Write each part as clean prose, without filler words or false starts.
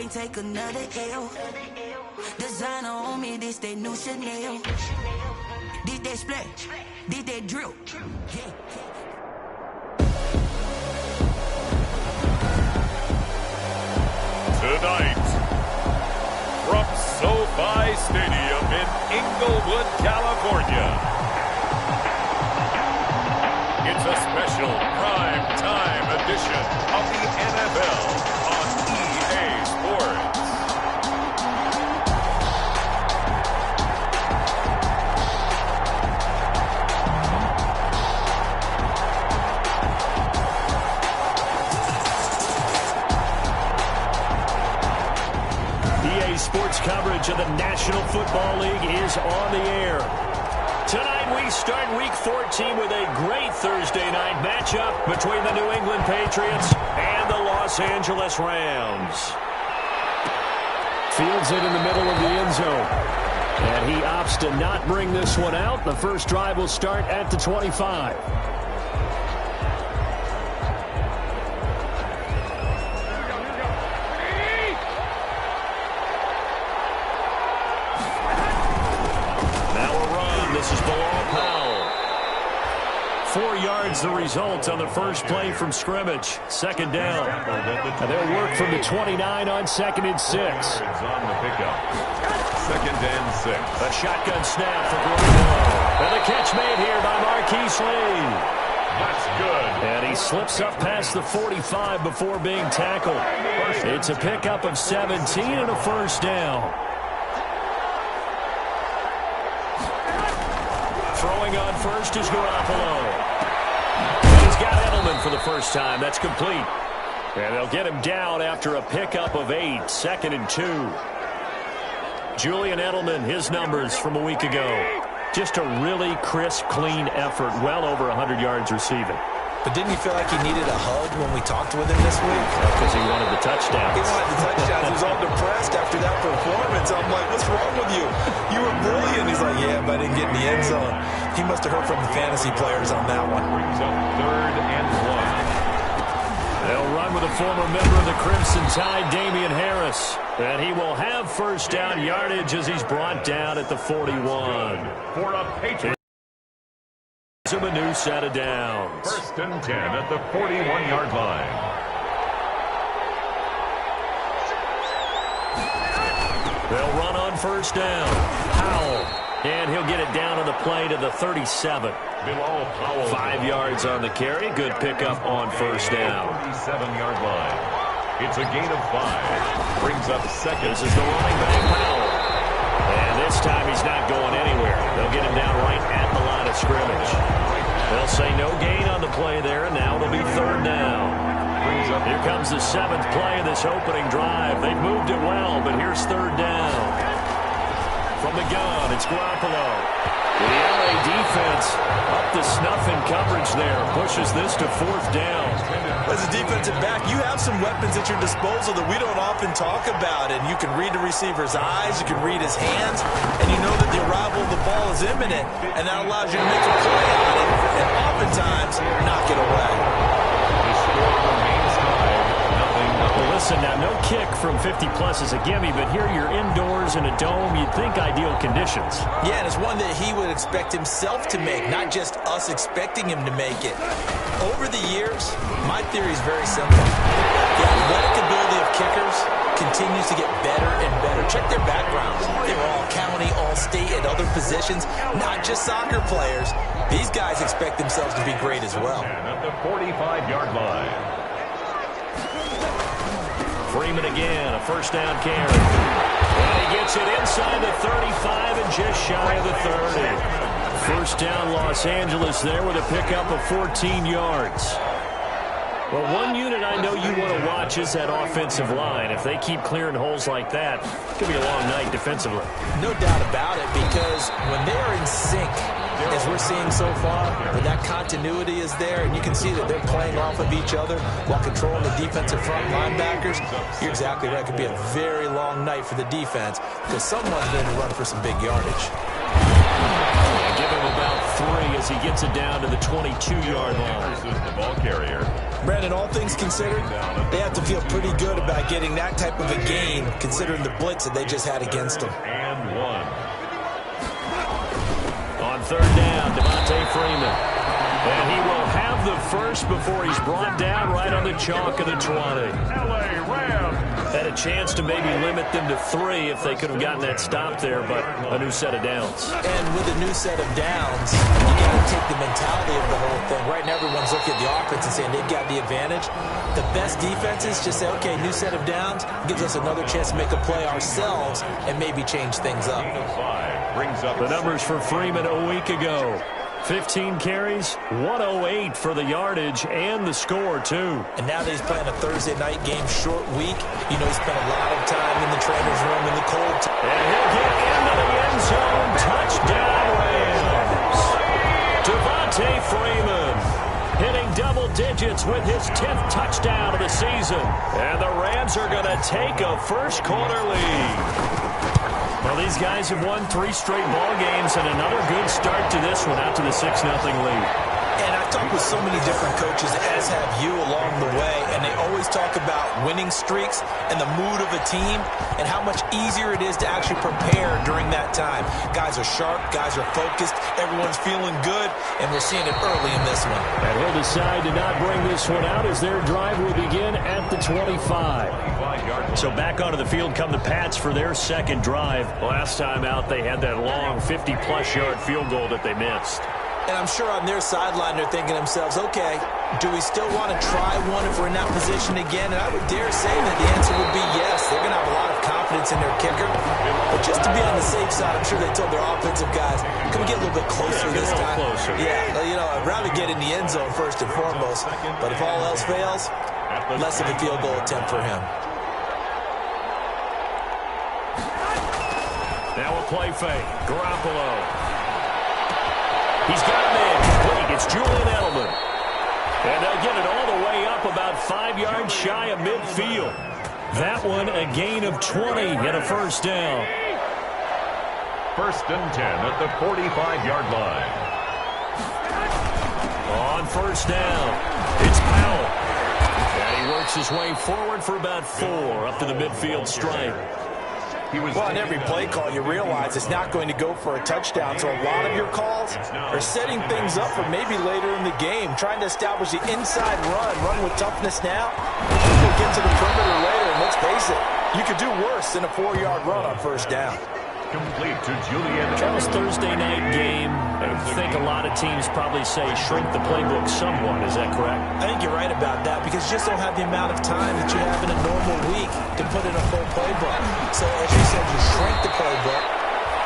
can't take another L. Designer on me, this they new Chanel. This they splash, this they drill. Yeah. Tonight, from SoFi Stadium in Inglewood, California, it's a special prime time edition of the NFL on EA Sports. Sports coverage of the National Football League is on the air. Tonight we start Week 14 with a great Thursday night matchup between the New England Patriots and the Los Angeles Rams. Fields it in the middle of the end zone. And he opts to not bring this one out. The first drive will start at the 25. The result on the first play from scrimmage. Second down. And they'll work from the 29 on 2nd and 6. On the pickup. 2nd and 6. A shotgun snap for Garoppolo. And the catch made here by Marquise Lee. That's good. And he slips up past the 45 before being tackled. It's a pickup of 17 and a first down. Throwing on first is Garoppolo. Got Edelman for the first time. That's complete. And they'll get him down after a pickup of 8. 2nd and 2. Julian Edelman, his numbers from a week ago. Just a really crisp, clean effort. Well over 100 yards receiving. But didn't you feel like he needed a hug when we talked with him this week? Because he wanted the touchdowns. He wanted the touchdowns. He was all depressed after that performance. I'm like, what's wrong with you? You were brilliant. He's like, yeah, but I didn't get in the end zone. He must have heard from the fantasy players on that one. Brings up 3rd and 1. They'll run with a former member of the Crimson Tide, Damian Harris. And he will have first down yardage as he's brought down at the 41. For a Patriot. A new set of downs. 1st and 10 at the 41-yard line. They'll run on first down. Powell. And he'll get it down on the play to the 37. Below Powell. 5 yards on the carry. Good pickup on first down. 37-yard line. It's a gain of 5. Brings up 2nd. This is the running back, Powell. And this time he's not going anywhere. They'll get him down right at the line of scrimmage. They'll say no gain on the play there, and now it'll be 3rd down. Here comes the 7th play of this opening drive. They've moved it well, but here's 3rd down. From the gun, it's Garoppolo. The LA defense up to snuff in coverage there. Pushes this to 4th down. As a defensive back, you have some weapons at your disposal that we don't often talk about. And you can read the receiver's eyes, you can read his hands, and you know that the arrival of the ball is imminent. And that allows you to make a play on it, and oftentimes knock it away. The score remains high. Well, listen, now, no kick from 50-plus is a gimme, but here you're indoors in a dome. You'd think ideal conditions. Yeah, and it's one that he would expect himself to make, not just us expecting him to make it. Over the years, my theory is very simple. The athletic ability of kickers continues to get better and better. Check their backgrounds. They were all county, all state, at other positions, not just soccer players. These guys expect themselves to be great as well. And at the 45-yard line. Freeman again, a first down carry. And he gets it inside the 35 and just shy of the 30. First down Los Angeles there with a pickup of 14 yards. Well, one unit I know you want to watch is that offensive line. If they keep clearing holes like that, it could be a long night defensively. No doubt about it, because when they're in sync, as we're seeing so far, when that continuity is there, and you can see that they're playing off of each other while controlling the defensive front linebackers, you're exactly right. It could be a very long night for the defense because someone's going to run for some big yardage. Give him about 3 as he gets it down to the 22-yard line. This is the ball carrier. Brandon, all things considered, they have to feel pretty good about getting that type of a gain, considering the blitz that they just had against them. And 1. On third down, Devontae Freeman. And he will have the first before he's brought down right on the chalk of the 20. LA Rams. Had a chance to maybe limit them to 3 if they could have gotten that stop there, but a new set of downs. And with a new set of downs, you got to take the mentality of the whole thing. Right now, everyone's looking at the offense and saying they've got the advantage. The best defenses just say, okay, new set of downs gives us another chance to make a play ourselves and maybe change things up. Brings up The numbers for Freeman a week ago. 15 carries, 108 for the yardage, and the score, too. And now that he's playing a Thursday night game, short week, you know, he spent a lot of time in the trainer's room in the cold. And he'll get into the end zone. Touchdown, Rams. Devontae Freeman hitting double digits with his 10th touchdown of the season. And the Rams are going to take a first-quarter lead. Well, these guys have won 3 straight ball games and another good start to this one out to the 6-0 lead. And I've talked with so many different coaches, as have you, along the way, and they always talk about winning streaks and the mood of a team and how much easier it is to actually prepare during that time. Guys are sharp, guys are focused, everyone's feeling good, and we're seeing it early in this one. And he'll decide to not bring this one out as their drive will begin at the 25. So back onto the field come the Pats for their second drive. Last time out, they had that long 50-plus yard field goal that they missed. And I'm sure on their sideline they're thinking to themselves, okay, do we still want to try one if we're in that position again? And I would dare say that the answer would be yes. They're going to have a lot of confidence in their kicker. But just to be on the safe side, I'm sure they told their offensive guys, can we get a little bit closer this time? Closer. Yeah, you know, I'd rather get in the end zone first and foremost. But if all else fails, less of a field goal attempt for him. Now a play fake. Garoppolo. He's got him in. Complete. It's Julian Edelman. And they'll get it all the way up about 5 yards shy of midfield. That one a gain of 20 and a first down. 1st and 10 at the 45-yard line. On first down, it's Powell. And he works his way forward for about 4 up to the midfield stripe. Well, on every play call, you realize it's not going to go for a touchdown. So a lot of your calls are setting things up for maybe later in the game, trying to establish the inside run with toughness now. We'll get to the perimeter later, and let's face it, you could do worse than a 4-yard run on first down. Complete to Julian. Charles, Thursday night game, I think a lot of teams probably say shrink the playbook somewhat. Is that correct? I think you're right about that because you just don't have the amount of time that you have in a normal week to put in a full playbook. So, as you said, you shrink the playbook,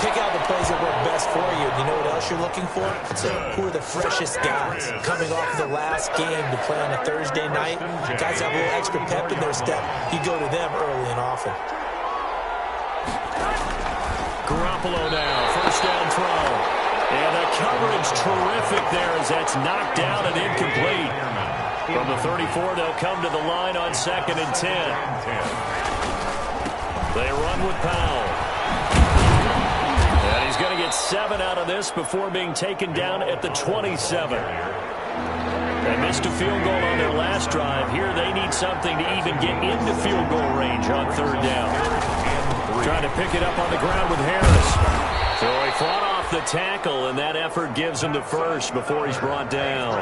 pick out the plays that work best for you. You know what else you're looking for? So, who are the freshest guys coming off the last game to play on a Thursday night? Guys have a little extra pep in their step. You go to them early and often. Garoppolo now, first down throw. And the coverage terrific there as that's knocked down and incomplete. From the 34, they'll come to the line on 2nd and 10. They run with Powell. And he's going to get 7 out of this before being taken down at the 27. They missed a field goal on their last drive. Here they need something to even get into field goal range on 3rd down. Trying to pick it up on the ground with Harris. So he fought off the tackle, and that effort gives him the first before he's brought down.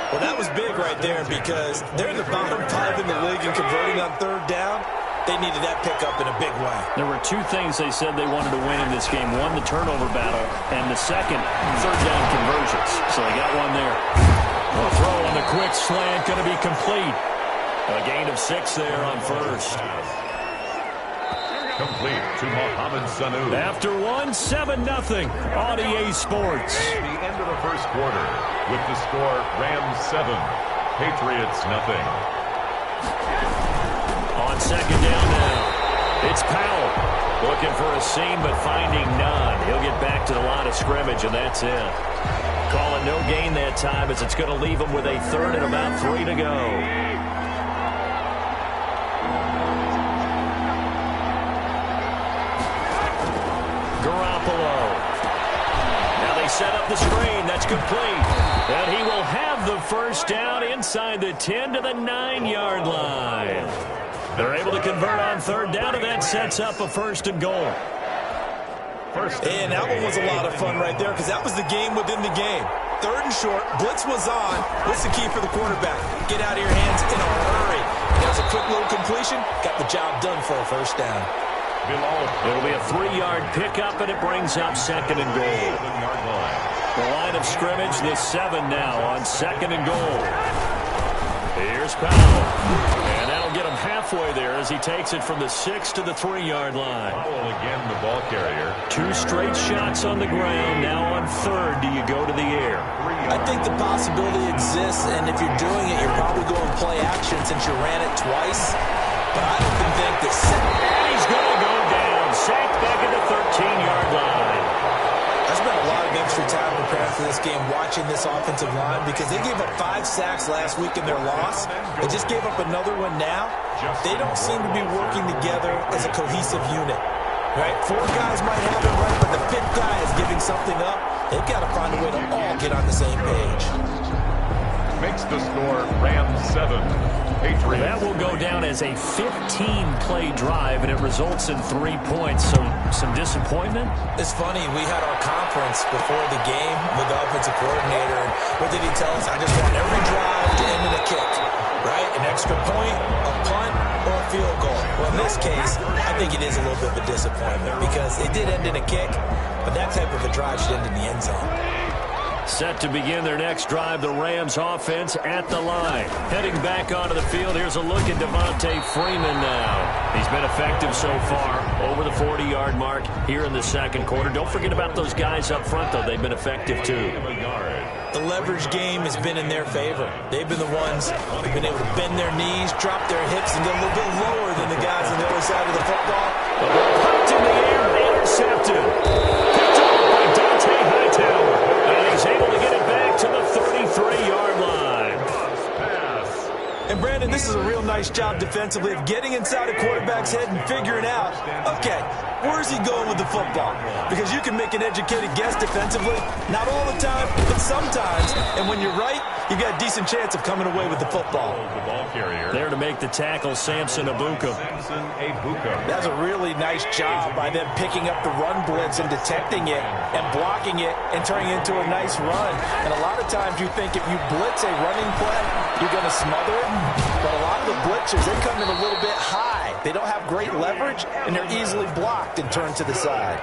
Well, that was big right there because they're in the bottom 5 in the league and converting on 3rd down. They needed that pickup in a big way. There were 2 things they said they wanted to win in this game. One, the turnover battle, and the second, 3rd down conversions. So they got one there. A throw on the quick slant, going to be complete. A gain of 6 there on first. Complete to Mohamed Sanu. After 1, 7-0 on EA Sports. The end of the first quarter with the score Rams 7, Patriots nothing. On 2nd down now, it's Powell looking for a seam but finding none. He'll get back to the line of scrimmage and that's it. Calling no gain that time as it's going to leave him with a 3rd and about 3 to go. Garoppolo. Now they set up the screen. That's complete. And he will have the first down inside the 10 to the 9-yard line. They're able to convert on third down, and that sets up a first and goal. And that one was a lot of fun right there because that was the game within the game. Third and short, blitz was on. What's the key for the quarterback? Get out of your hands in a hurry. There's a quick little completion. Got the job done for a first down. It'll be a 3-yard pickup, and it brings up second and goal. The line of scrimmage, the 7 now on second and goal. Here's Powell. And that'll get him halfway there as he takes it from the 6 to the 3-yard line. Powell again, the ball carrier. 2 straight shots on the ground. Now on third, do you go to the air? I think the possibility exists, and if you're doing it, you're probably going play action since you ran it twice. But I don't even think that... And he's going to go down. Sacked back at the 13-yard line. I spent a lot of extra time preparing for this game watching this offensive line because they gave up 5 sacks last week in their loss. They just gave up another one now. They don't seem to be working together as a cohesive unit. Right? 4 guys might have it right, but the 5th guy is giving something up. They've got to find a way to all get on the same page. Makes the score Rams 7, Patriots. That will go down as a 15-play drive, and it results in 3 points. So some disappointment? It's funny. We had our conference before the game with the offensive coordinator. And what did he tell us? I just want every drive to end in a kick. Right? An extra point, a punt, or a field goal. Well, in this case, I think it is a little bit of a disappointment because it did end in a kick, but that type of a drive should end in the end zone. Set to begin their next drive, the Rams offense at the line. Heading back onto the field, here's a look at Devontae Freeman now. He's been effective so far, over the 40-yard mark here in the second quarter. Don't forget about those guys up front, though. They've been effective, too. The leverage game has been in their favor. They've been the ones who've been able to bend their knees, drop their hips, and get a little bit lower than the guys on the other side of the football. The ball popped in the air, intercepted. Picked up by Dante Hightower. And he's able to get it back to the 33-yard line. And Brandon, this is a real nice job defensively of getting inside a quarterback's head and figuring out, okay, where's he going with the football? Because you can make an educated guess defensively, not all the time, but sometimes. And when you're right, you've got a decent chance of coming away with the football. The ball carrier. There to make the tackle, Samson Abuka. That's a really nice job by them picking up the run blitz and detecting it and blocking it and turning it into a nice run. And a lot of times you think if you blitz a running play, you're going to smother it. But a lot of the blitzers, they come in a little bit high. They don't have great leverage, and they're easily blocked and turned to the side.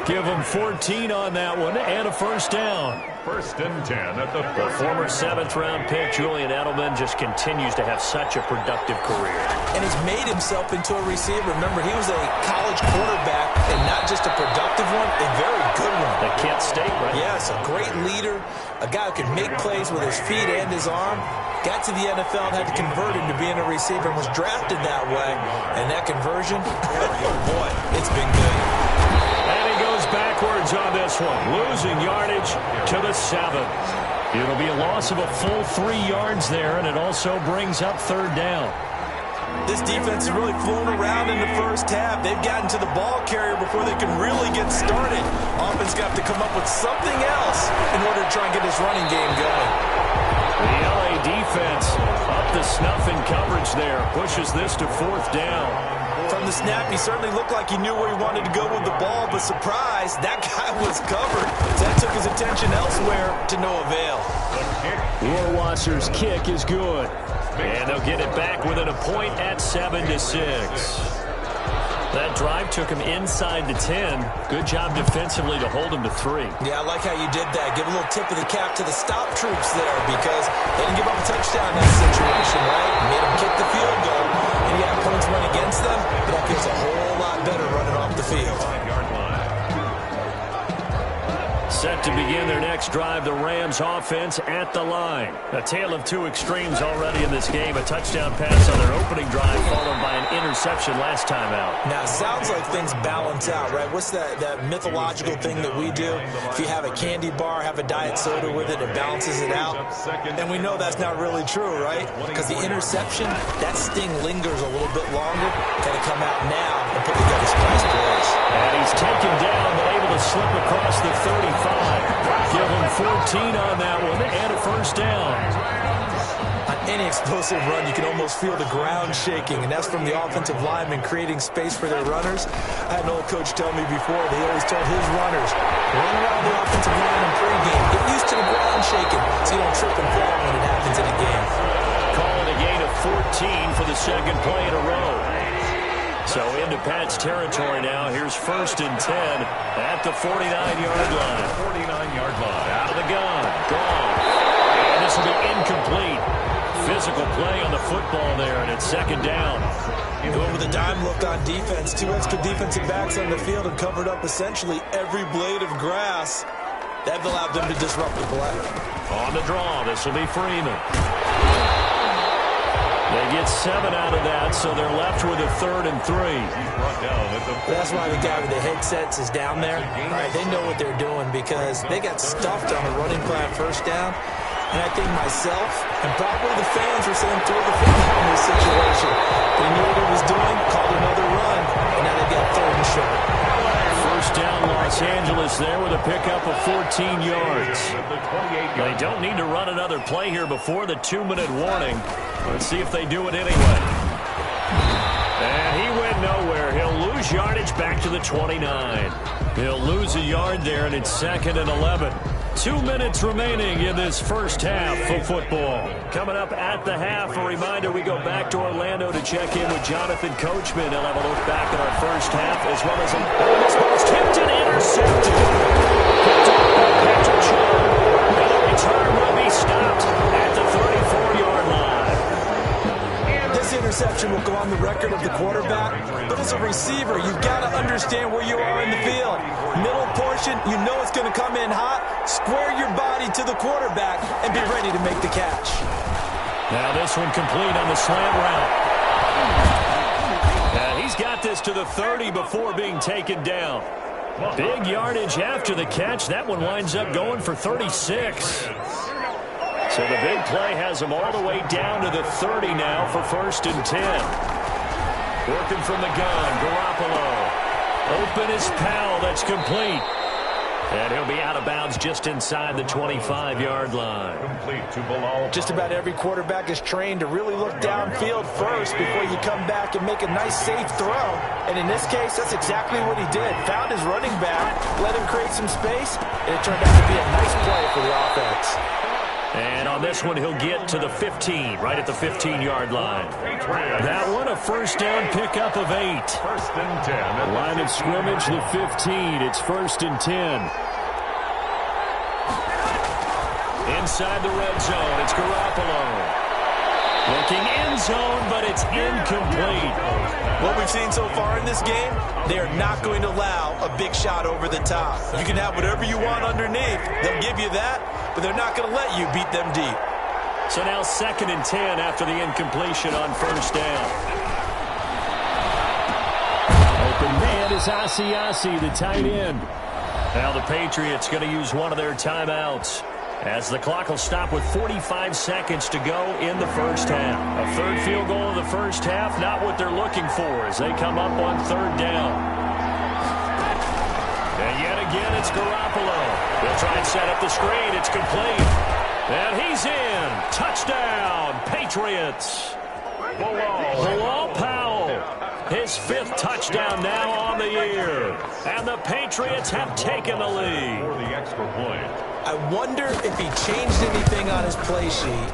Give them 14 on that one and a first down. First and 10 at the former 7th-round pick, Julian Edelman, just continues to have such a productive career. And has made himself into a receiver. Remember, he was a college quarterback, and not just a productive one, a very good one. At Kent State, right? Yes, a great leader, a guy who can make plays with his feet and his arm. Got to the NFL and had to convert him to being a receiver and was drafted that way. And that conversion, boy, it's been good. And he goes backwards on this one, losing yardage to the 7. It'll be a loss of a full 3 yards there, and it also brings up third down. This defense has really flown around in the first half. They've gotten to the ball carrier before they can really get started. Offense got to come up with something else in order to try and get this running game going. The LA defense up to snuff in coverage there. Pushes this to 4th down. From the snap, he certainly looked like he knew where he wanted to go with the ball, but surprise, that guy was covered. So that took his attention elsewhere to no avail. Rohrwasser's kick is good. And they'll get it back within a point at 7-6. That drive took him inside the 10. Good job defensively to hold him to 3. Yeah, I like how you did that. Give a little tip of the cap to the stop troops there because they didn't give up a touchdown in that situation, right? Made them kick the field goal. And yeah, points went against them, but that feels a whole lot better running off the field. Set to begin their next drive, the Rams offense at the line. A tale of 2 extremes already in this game. A touchdown pass on their opening drive followed by an interception last time out. Now, it sounds like things balance out, right? What's that mythological thing that we do? If you have a candy bar, have a diet soda with it, it balances it out. And we know that's not really true, right? Because the interception, that sting lingers a little bit longer. Got to come out now and put together some nice plays. And he's taken down, but able to slip across the 35. Give him 14 on that one and a first down. any explosive run, you can almost feel the ground shaking, and that's from the offensive linemen creating space for their runners. I had an old coach tell me before, they always told his runners, run around the offensive line in pregame. Get used to the ground shaking so you don't trip and fall when it happens in a game. Calling a gain of 14 for the second play in a row. So into Pat's territory now. Here's 1st and 10 at the 49-yard line. 49-yard line. Out of the gun. Gone. And this will be incomplete. Physical play on the football there, and it's 2nd down. Going with a dime look on defense. 2 extra defensive backs on the field and covered up essentially every blade of grass. That allowed them to disrupt the play. On the draw, this will be Freeman. They get 7 out of that, so they're left with a 3rd and 3. That's why the guy with the headsets is down there. All right, they know what they're doing because they got stuffed on a running play on 1st down. And I think myself and probably the fans were saying throw the football in this situation. They knew what he was doing, called another run, and now they got 3rd and short. 1st down Los Angeles there with a pickup of 14 yards. They don't need to run another play here before the 2-minute warning. Let's see if they do it anyway. And he went nowhere. He'll lose yardage back to the 29. He'll lose a yard there, and it's 2nd and 11. 2 minutes remaining in this first half of football. Coming up at the half, a reminder, we go back to Orlando to check in with Jonathan Coachman. He'll have a look back at our first half, as well as this ball's tipped and intercepted. Picked up by Patrick Chung. And the return will be stopped at the 34-yard line. This interception will go on the record of the quarterback, but as a receiver, you've got to understand where you are in the field. Middle portion, you know it's going to come in hot. Square your body to the quarterback and be ready to make the catch. Now this one complete on the slant route. And he's got this to the 30 before being taken down. Big yardage after the catch. That one winds up going for 36. So the big play has him all the way down to the 30 now for 1st and 10. Working from the gun, Garoppolo. Open is Powell, that's complete. And he'll be out of bounds just inside the 25-yard line. Complete to Bilal. Just about every quarterback is trained to really look downfield first before you come back and make a nice, safe throw. And in this case, that's exactly what he did. Found his running back, let him create some space, and it turned out to be a nice play for the offense. And on this one, he'll get to the 15, right at the 15-yard line. That one, a 1st down pickup of 8. 1st and 10. Line of scrimmage, the 15. It's 1st and 10. Inside the red zone, it's Garoppolo. Looking end zone, but it's incomplete. What we've seen so far in this game, they are not going to allow a big shot over the top. You can have whatever you want underneath. They'll give you that, but they're not going to let you beat them deep. So now 2nd and 10 after the incompletion on 1st down. Open man is Asiasi, the tight end. Now the Patriots going to use one of their timeouts, as the clock will stop with 45 seconds to go in the first half. A 3rd field goal in the first half, not what they're looking for as they come up on 3rd down. And yet again, it's Garoppolo. They'll try and set up the screen. It's complete. And he's in. Touchdown, Patriots. Bilal Powell. His 5th touchdown now on the year. And the Patriots have taken the lead. For the extra point. I wonder if he changed anything on his play sheet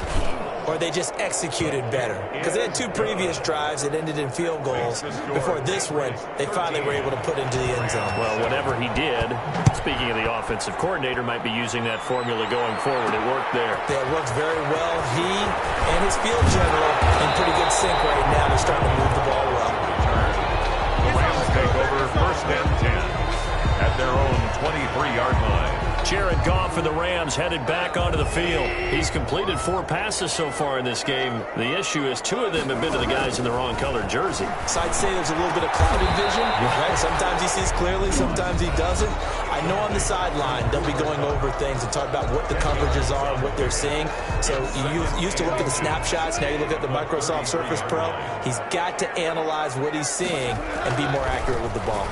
or they just executed better. Because they had 2 previous drives that ended in field goals. Before this one, they finally were able to put into the end zone. Well, whatever he did, speaking of the offensive coordinator, might be using that formula going forward. It worked there. It worked very well. He and his field general in pretty good sync right now. They're starting to move the ball well. The Rams take over 1st and 10 at their own 23-yard line. Jared Goff and the Rams headed back onto the field. He's completed 4 passes so far in this game. The issue is 2 of them have been to the guys in the wrong colored jersey. So I'd say there's a little bit of clouded vision. Right? Sometimes he sees clearly, sometimes he doesn't. I know on the sideline they'll be going over things and talk about what the coverages are and what they're seeing. So you used to look at the snapshots. Now you look at the Microsoft Surface Pro. He's got to analyze what he's seeing and be more accurate with the ball.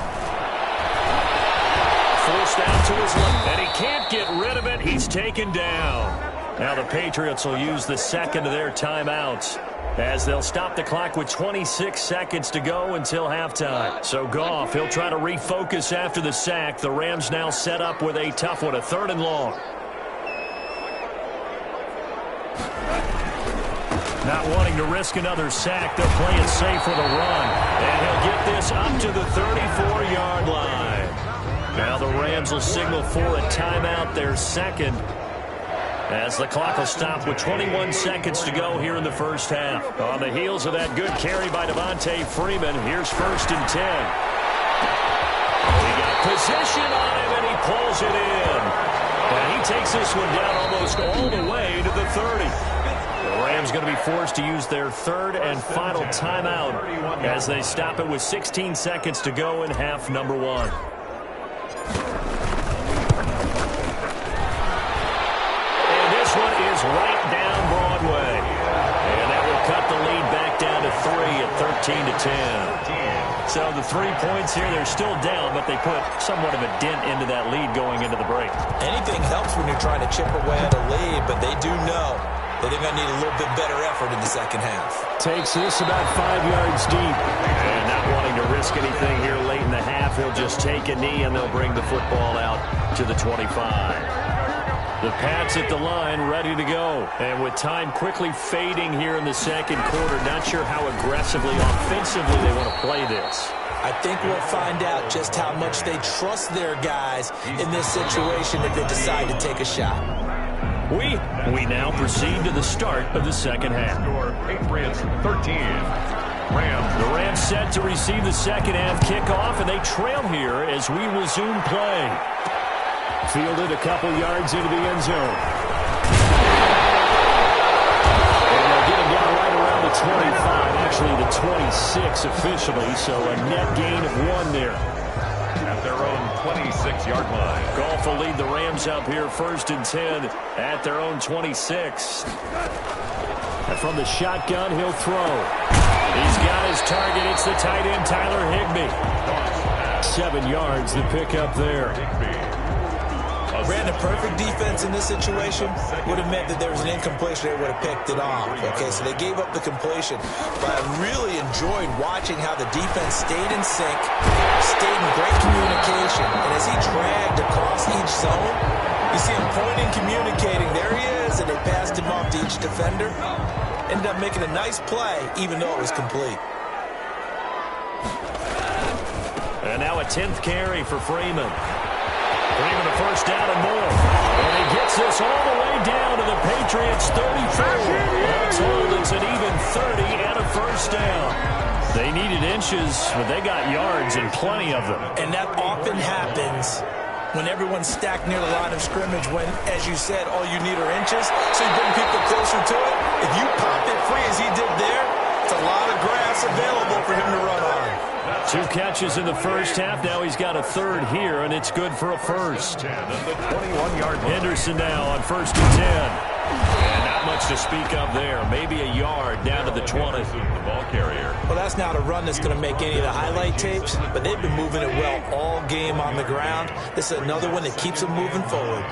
Forced out to his left, and he can't get rid of it. He's taken down. Now the Patriots will use the second of their timeouts as they'll stop the clock with 26 seconds to go until halftime. So Goff, he'll try to refocus after the sack. The Rams now set up with a tough one, a 3rd and long. Not wanting to risk another sack, they're playing safe with a run. And he'll get this up to the 34-yard line. Now the Rams will signal for a timeout, their second, as the clock will stop with 21 seconds to go here in the first half. On the heels of that good carry by Devontae Freeman, here's 1st and 10. He got position on him, and he pulls it in. And he takes this one down almost all the way to the 30. The Rams going to be forced to use their 3rd and final timeout as they stop it with 16 seconds to go in half number 1. Right down Broadway. And that will cut the lead back down to 3 at 13-10. So the 3 points here, they're still down, but they put somewhat of a dent into that lead going into the break. Anything helps when you're trying to chip away at a lead, but they do know that they're going to need a little bit better effort in the second half. Takes this about 5 yards deep. And not wanting to risk anything here late in the half, he'll just take a knee and they'll bring the football out to the 25. The Pats at the line, ready to go. And with time quickly fading here in the second quarter, not sure how aggressively, offensively they want to play this. I think we'll find out just how much they trust their guys in this situation if they decide to take a shot. We now proceed to the start of the second half. Patriots 13. Rams. The Rams set to receive the second half kickoff, and they trail here as we resume play. Fielded a couple yards into the end zone. And they'll get him down right around the 25, actually the 26 officially, so a net gain of 1 there. At their own 26-yard line. Goff will lead the Rams up here 1st and 10 at their own 26. And from the shotgun, he'll throw. He's got his target. It's the tight end, Tyler Higbee. 7 yards, the pickup there. Brandon, perfect defense in this situation would have meant that there was an incompletion. They would have picked it off. Okay, so they gave up the completion. But I really enjoyed watching how the defense stayed in sync, stayed in great communication. And as he dragged across each zone, you see him pointing, communicating. There he is, and they passed him off to each defender. Ended up making a nice play, even though it was complete. And now a 10th carry for Freeman. Freeman a first down and more. And he gets this all the way down to the Patriots' 34. That's hold. It's an even 30 and a first down. They needed inches, but they got yards and plenty of them. And that often happens when everyone's stacked near the line of scrimmage when, as you said, all you need are inches. So you bring people closer to it. If you pop it free as he did there, it's a lot of grass available for him to run on. 2 catches in the first half. Now he's got a 3rd here, and it's good for a first. Henderson now on 1st and 10. And not much to speak of there. Maybe a yard down to the 20. The ball carrier. Well, that's not a run that's going to make any of the highlight tapes, but they've been moving it well all game on the ground. This is another one that keeps them moving forward.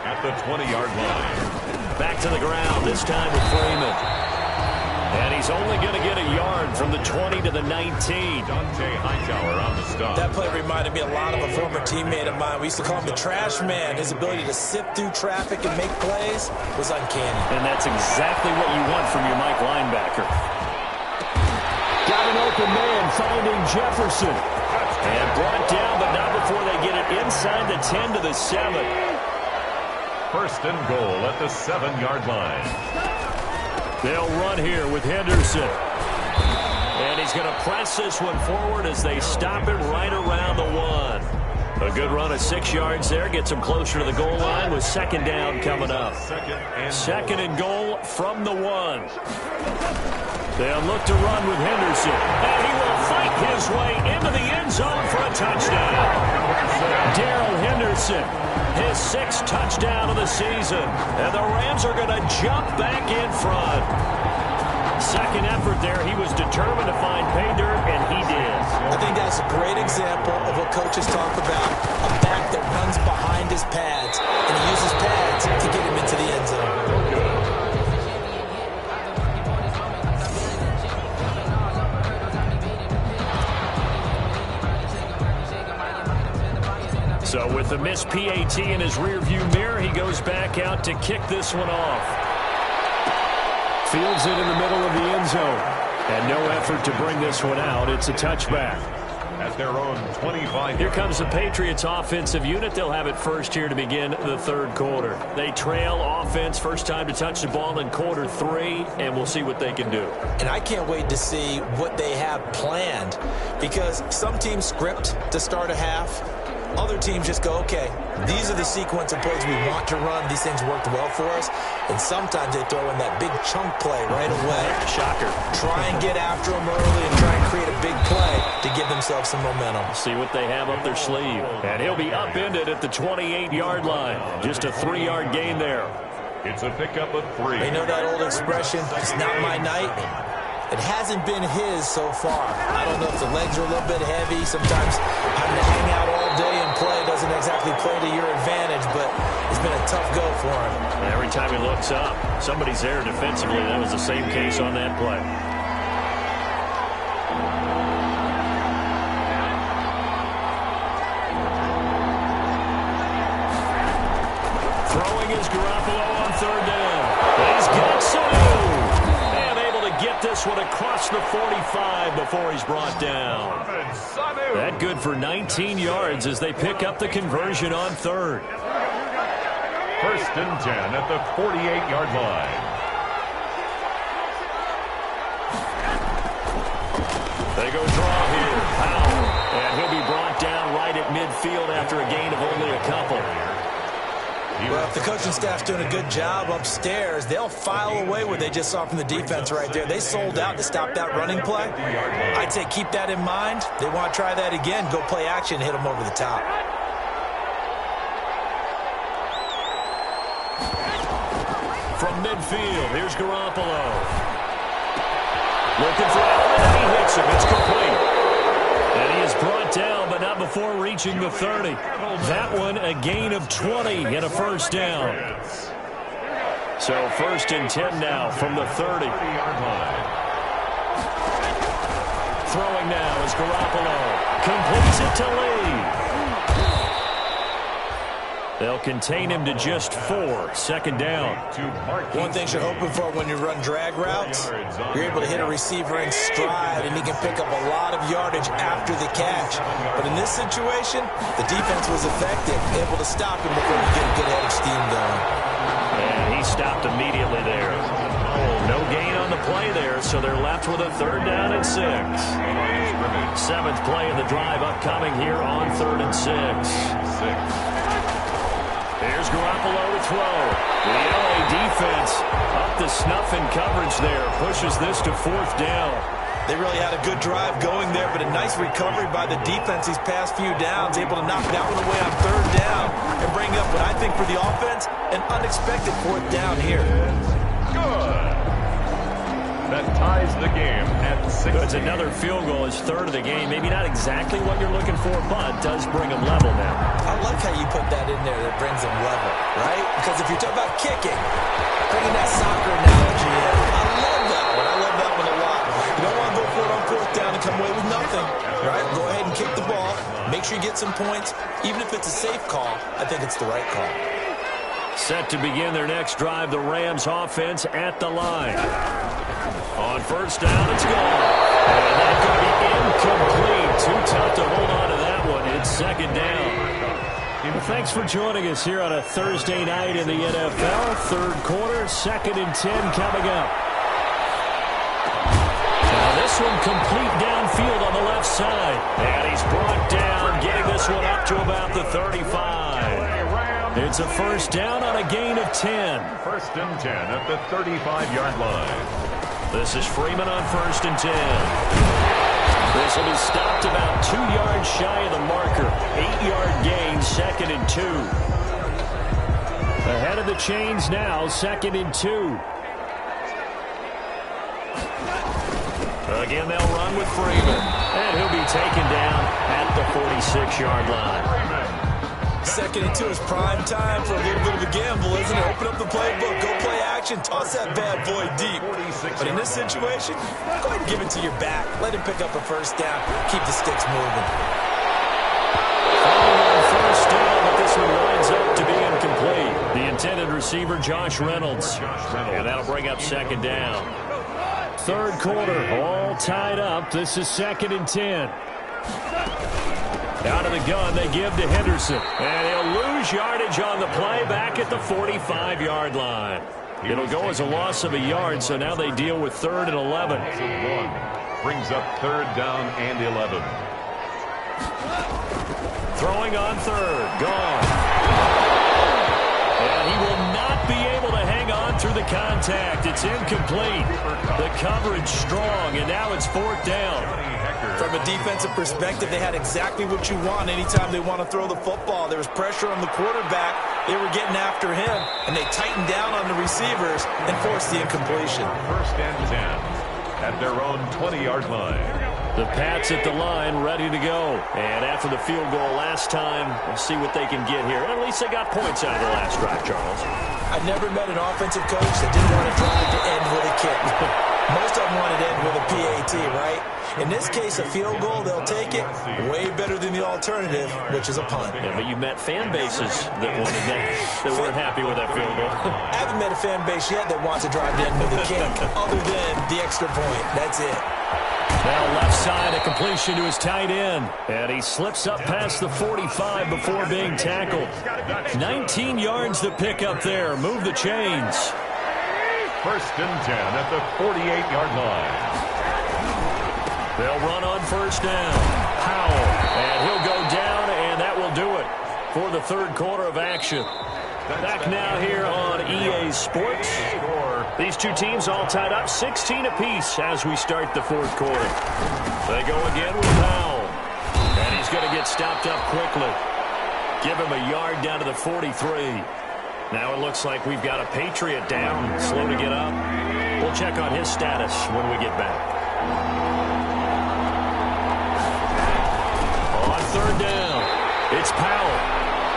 At the 20-yard line. Back to the ground, this time with Freeman. And he's only going to get a yard from the 20 to the 19. Dante Hightower on the stop. That play reminded me a lot of a former teammate of mine. We used to call him the trash man. His ability to sift through traffic and make plays was uncanny. And that's exactly what you want from your Mike linebacker. Got an open man, finding Jefferson. And brought down, but not before they get it inside the 10 to the 7. 1st and goal at the 7-yard line. They'll run here with Henderson. And he's going to press this one forward as they stop it right around the 1. A good run of 6 yards there. Gets him closer to the goal line with 2nd down coming up. 2nd and goal from the 1. They'll look to run with Henderson. And he will fight his way into the end zone for a touchdown. Darrell Henderson. His 6th touchdown of the season. And the Rams are going to jump back in front. second effort there. He was determined to find pay dirt, and he did. I think that's a great example of what coaches talk about, a back that runs behind his pads, and he uses pads to get him into the end zone. So with the missed PAT in his rearview mirror, he goes back out to kick this one off. Fields it in the middle of the end zone. And no effort to bring this one out. It's a touchback. At their own 25. Here comes the Patriots offensive unit. They'll have it first here to begin the third quarter. They trail offense, first time to touch the ball in quarter 3, and we'll see what they can do. And I can't wait to see what they have planned, because some teams script to start a half. Other teams just go, okay, these are the sequence of plays we want to run. These things worked well for us. And sometimes they throw in that big chunk play right away. Shocker. Try and get after them early and try and create a big play to give themselves some momentum. See what they have up their sleeve. And he'll be upended at the 28-yard line. Just a 3-yard gain there. It's a pickup of 3. You know that old expression, it's not my night? It hasn't been his so far. I don't know if the legs are a little bit heavy. Sometimes having to hang out all day and play doesn't exactly play to your advantage, but it's been a tough go for him. And every time he looks up, somebody's there defensively. That was the same case on that play. Throwing is Garoppolo on third down. He's got Sanu. Get this one across the 45 before he's brought down. That good for 19 yards as they pick up the conversion on third. First and 10 at the 48-yard line. They go draw here. Powell. And he'll be brought down right at midfield after a gain of only a couple. Well, if the coaching staff's doing a good job upstairs, they'll file away what they just saw from the defense right there. They sold out to stop that running play. I'd say keep that in mind. They want to try that again. Go play action, hit them over the top. From midfield, here's Garoppolo. Looking for Allen, and he hits him. It's complete. And he is brought down, but not before reaching the 30. That one, a gain of 20 and a first down. So first and 10 now from the 30. Throwing now is Garoppolo. Completes it to Lee. They'll contain him to just 4. Second down. One thing you're hoping for when you run drag routes, you're able to hit a receiver in stride, and he can pick up a lot of yardage after the catch. But in this situation, the defense was effective, able to stop him before he get a good head of steam going. And he stopped immediately there. No gain on the play there, so they're left with a third down and 6. 7th play of the drive upcoming here on 3rd and 6. Here's Garoppolo to throw. The LA defense up the snuff in coverage there. Pushes this to 4th down. They really had a good drive going there, but a nice recovery by the defense these past few downs, able to knock that one away on 3rd down and bring up what I think for the offense, an unexpected 4th down here. Good. That ties the game at 6. It's another field goal. It's 3rd of the game. Maybe not exactly what you're looking for, but does bring them level now. I like how you put that in there that brings them level, right? Because if you're talking about kicking, bringing that soccer analogy in, I love that one. I love that one a lot. You don't want to go for it on 4th down and come away with nothing, right? Go ahead and kick the ball. Make sure you get some points. Even if it's a safe call, I think it's the right call. Set to begin their next drive, the Rams offense at the line. On 1st down, it's gone. And that's going to be incomplete. Too tough to hold on to that one. It's 2nd down. Thanks for joining us here on a Thursday night in the NFL. 3rd quarter, 2nd and 10 coming up. Now this one complete downfield on the left side. And he's brought down, getting this one up to about the 35. It's a 1st down on a gain of 10. 1st and 10 at the 35-yard line. This is Freeman on 1st and 10. This will be stopped about 2 yards shy of the marker. 8-yard gain, 2nd and 2. Ahead of the chains now, 2nd and 2. Again, they'll run with Freeman. And he'll be taken down at the 46-yard line. Second and 2 is prime time for a little bit of a gamble, isn't it? Open up the playbook, go play action, toss that bad boy deep. But in this situation, go ahead and give it to your back. Let him pick up a first down. Keep the sticks moving. First down, but this one winds up to be incomplete. The intended receiver, Josh Reynolds. And that'll bring up second down. Third quarter, all tied up. This is 2nd and 10. Out of the gun, they give to Henderson. And he'll lose yardage on the play back at the 45-yard line. It'll go as a loss of a yard, so now they deal with 3rd and 11. Brings up 3rd down and 11. Throwing on 3rd. Gone. And he will not be able to hang on through the contact. It's incomplete. The coverage strong, and now it's 4th down. From a defensive perspective, they had exactly what you want anytime they want to throw the football. There was pressure on the quarterback. They were getting after him, and they tightened down on the receivers and forced the incompletion. 1st and 10 at their own 20-yard line. The Pats at the line, ready to go. And after the field goal last time, we'll see what they can get here. At least they got points out of the last drive, Charles. I've never met an offensive coach that didn't want to drive to end with a kick. Most of them wanted to end with a PAT, right? In this case, a field goal, they'll take it. Way better than the alternative, which is a punt. Yeah, but you met fan bases that wanted that weren't happy with that field goal. I haven't met a fan base yet that wants to drive to end with a kick, other than the extra point. That's it. Now left side, a completion to his tight end. And he slips up past the 45 before being tackled. 19 yards to pick up there. Move the chains. 1st and 10 at the 48-yard line. They'll run on 1st down. Powell. And he'll go down, and that will do it for the 3rd quarter of action. Back now here on EA Sports. These two teams all tied up 16 apiece as we start the 4th quarter. They go again with Powell. And he's going to get stopped up quickly. Give him a yard down to the 43. Now it looks like we've got a Patriot down, slow to get up. We'll check on his status when we get back. On 3rd down, it's Powell.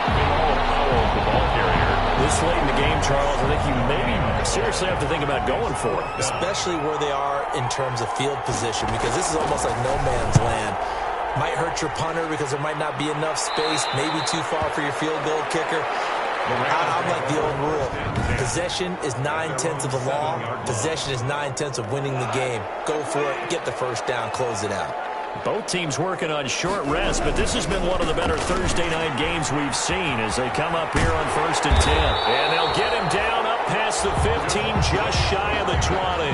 Powell, the ball carrier. This late in the game, Charles, I think you maybe seriously have to think about going for it. Especially where they are in terms of field position, because this is almost like no man's land. Might hurt your punter because there might not be enough space, maybe too far for your field goal kicker. I'm like the old rule. Possession is 9/10 of the law. Possession is 9/10 of winning the game. Go for it. Get the first down. Close it out. Both teams working on short rest, but this has been one of the better Thursday night games we've seen as they come up here on 1st and 10. And they'll get him down up past the 15, just shy of the 20.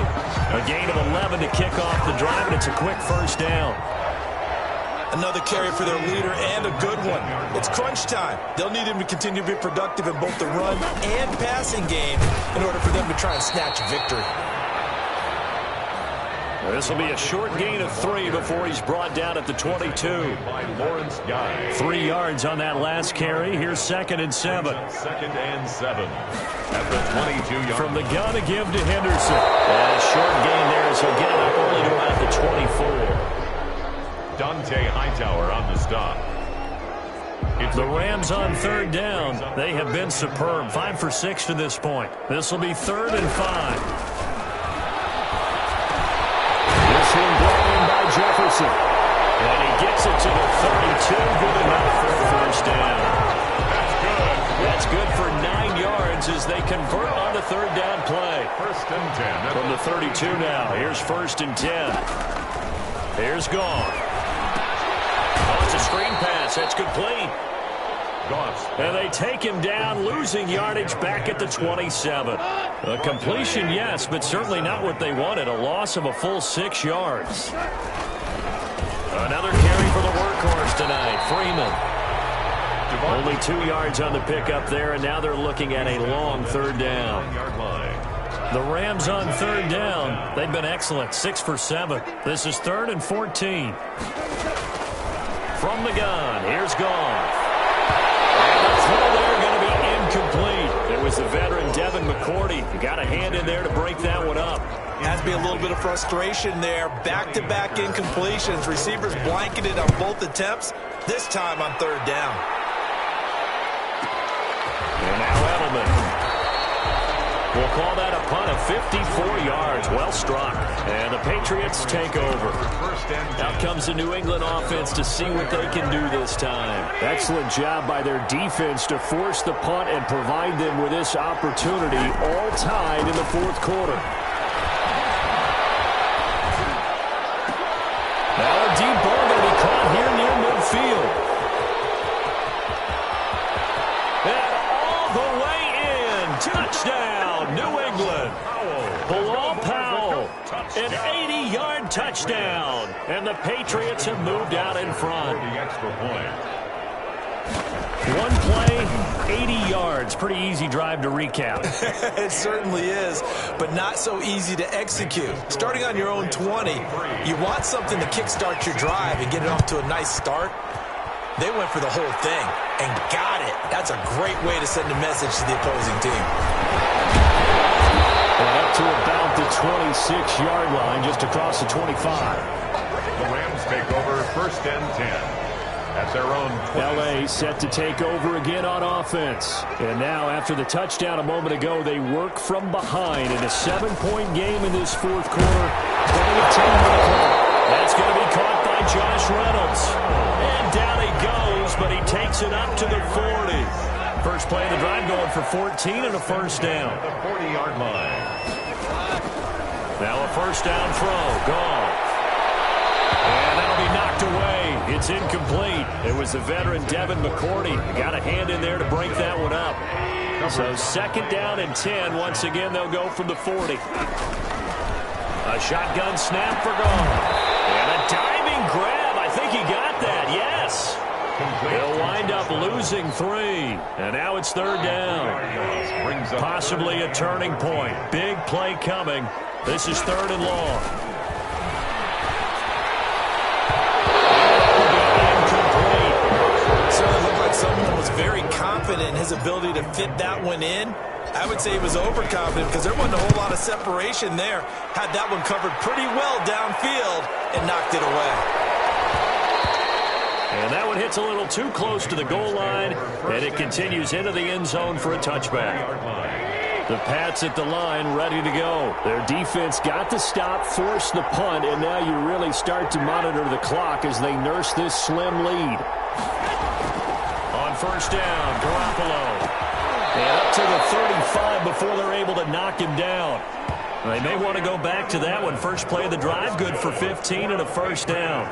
A gain of 11 to kick off the drive, and it's a quick first down. Another carry for their leader, and a good one. It's crunch time. They'll need him to continue to be productive in both the run and passing game in order for them to try and snatch a victory. This will be a short gain of 3 before he's brought down at the 22. 3 yards on that last carry. Here's 2nd and 7. 2nd and 7 at the 22-yard. From the gun to give to Henderson. And a short gain there as he'll get it up only to about the 24. Dante Hightower on the stop. The Rams on 3rd down. They have been superb. 5 for 6 to this point. This will be 3rd and 5. This one brought in by Jefferson. And he gets it to the 32. Good enough for a first down. That's good. That's good for 9 yards as they convert on the 3rd down play. 1st and 10. From the 32 now. Here's 1st and 10. Here's Goff. Oh, it's a screen pass. That's complete. And they take him down, losing yardage back at the 27. A completion, yes, but certainly not what they wanted. A loss of a full 6 yards. Another carry for the workhorse tonight, Freeman. Only 2 yards on the pickup there, and now they're looking at a long 3rd down. The Rams on 3rd down. They've been excellent, 6 for 7. This is 3rd and 14. From the gun, here's Goff. And the throw there going to be incomplete. It was the veteran Devin McCourty. You got a hand in there to break that one up. Has to be a little bit of frustration there. Back-to-back incompletions. Receivers blanketed on both attempts, this time on third down. And now Edelman. We'll call that a punt of 54 yards. Well struck. And the Patriots take over. Out comes the New England offense to see what they can do this time. Excellent job by their defense to force the punt and provide them with this opportunity, all tied in the fourth quarter. Now a deep ball going to be caught here near midfield. And all the way in. Touchdown, New England. Bilal Powell, an 80-yard touchdown. And the Patriots have moved out in front. One play, 80 yards. Pretty easy drive to recap. It certainly is, but not so easy to execute. Starting on your own 20, you want something to kickstart your drive and get it off to a nice start. They went for the whole thing and got it. That's a great way to send a message to the opposing team. And up to about the 26-yard line, just across the 25. The Rams take over 1st and 10. That's their own 20. L.A. set to take over again on offense. And now, after the touchdown a moment ago, they work from behind in a 7-point game in this fourth quarter. 20-10 for the clock. That's going to be caught by Josh Reynolds. And down he goes, but he takes it up to the 40. First play of the drive going for 14 and a first down. The 40-yard line. Now a first down throw. Gone. And that'll be knocked away. It's incomplete. It was the veteran Devin McCourty. Got a hand in there to break that one up. So second down and 10. Once again, they'll go from the 40. A shotgun snap for gone. And a diving grab. I think he got that. Yes. They'll wind up losing 3. And now it's third down. Possibly a turning point. Big play coming. This is 3rd and long. Someone was very confident in his ability to fit that one in. I would say he was overconfident because there wasn't a whole lot of separation there. Had that one covered pretty well downfield and knocked it away. And that one hits a little too close to the goal line, and it continues into the end zone for a touchback. The Pats at the line ready to go. Their defense got the stop, forced the punt, and now you really start to monitor the clock as they nurse this slim lead. On first down, Garoppolo. And up to the 35 before they're able to knock him down. They may want to go back to that one. First play of the drive, good for 15 and a first down.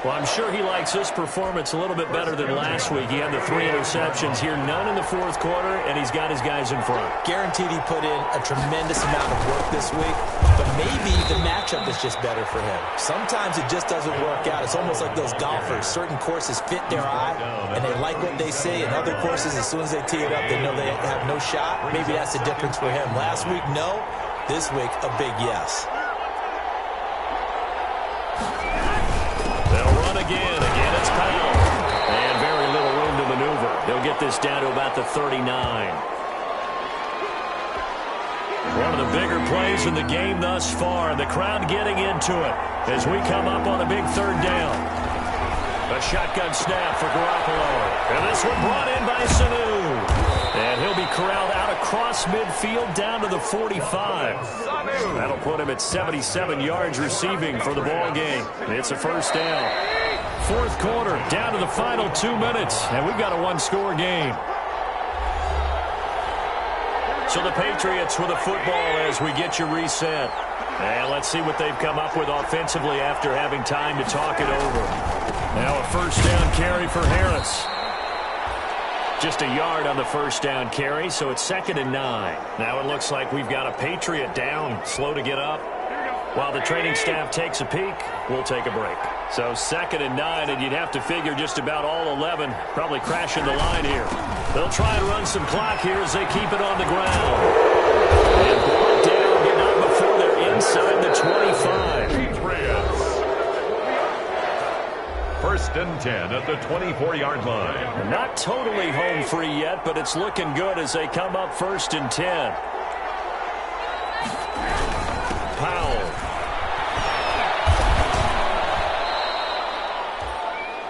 Well, I'm sure he likes this performance a little bit better than last week. He had the 3 interceptions here, none in the fourth quarter, and he's got his guys in front. Guaranteed he put in a tremendous amount of work this week, but maybe the matchup is just better for him. Sometimes it just doesn't work out. It's almost like those golfers. Certain courses fit their eye, and they like what they see, and other courses, as soon as they tee it up, they know they have no shot. Maybe that's the difference for him. Last week, no. This week, a big yes. Again, it's Powell. And very little room to maneuver. They'll get this down to about the 39. One of the bigger plays in the game thus far. The crowd getting into it as we come up on a big third down. A shotgun snap for Garoppolo. And this one brought in by Sanu. And he'll be corralled out across midfield down to the 45. That'll put him at 77 yards receiving for the ball game. It's a first down. Fourth quarter, down to the final 2 minutes, and we've got a one-score game. So the Patriots with a football as we get you reset. And let's see what they've come up with offensively after having time to talk it over. Now a first down carry for Harris. Just a yard on the first down carry, so it's 2nd and 9. Now it looks like we've got a Patriot down, slow to get up. While the training staff takes a peek, we'll take a break. So 2nd and 9, and you'd have to figure just about all 11 probably crashing the line here. They'll try and run some clock here as they keep it on the ground. And brought down, getting out before they're inside the 25. First and 10 at the 24-yard line. Not totally home free yet, but it's looking good as they come up first and 10. Powell.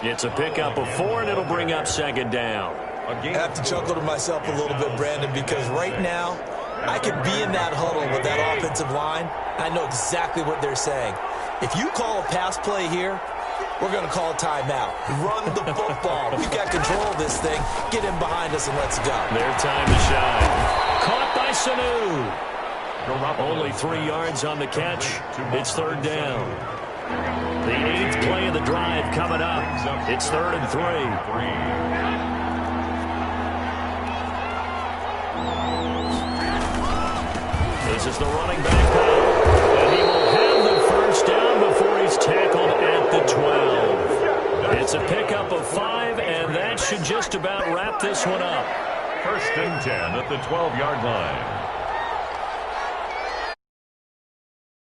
It's a pickup of 4, and it'll bring up second down. I have to chuckle to myself a little bit, Brandon, because right now I could be in that huddle with that offensive line. I know exactly what they're saying. If you call a pass play here, we're going to call a timeout. Run the football. We've got control of this thing. Get him behind us and let's go. Their time to shine. Caught by Sanu. Only 3 yards on the catch. It's third down. The 8th play of the drive coming up. It's 3rd and 3. This is the running back out, and he will have the first down before he's tackled at the 12. It's a pickup of 5, and that should just about wrap this one up. First and 10 at the 12-yard line.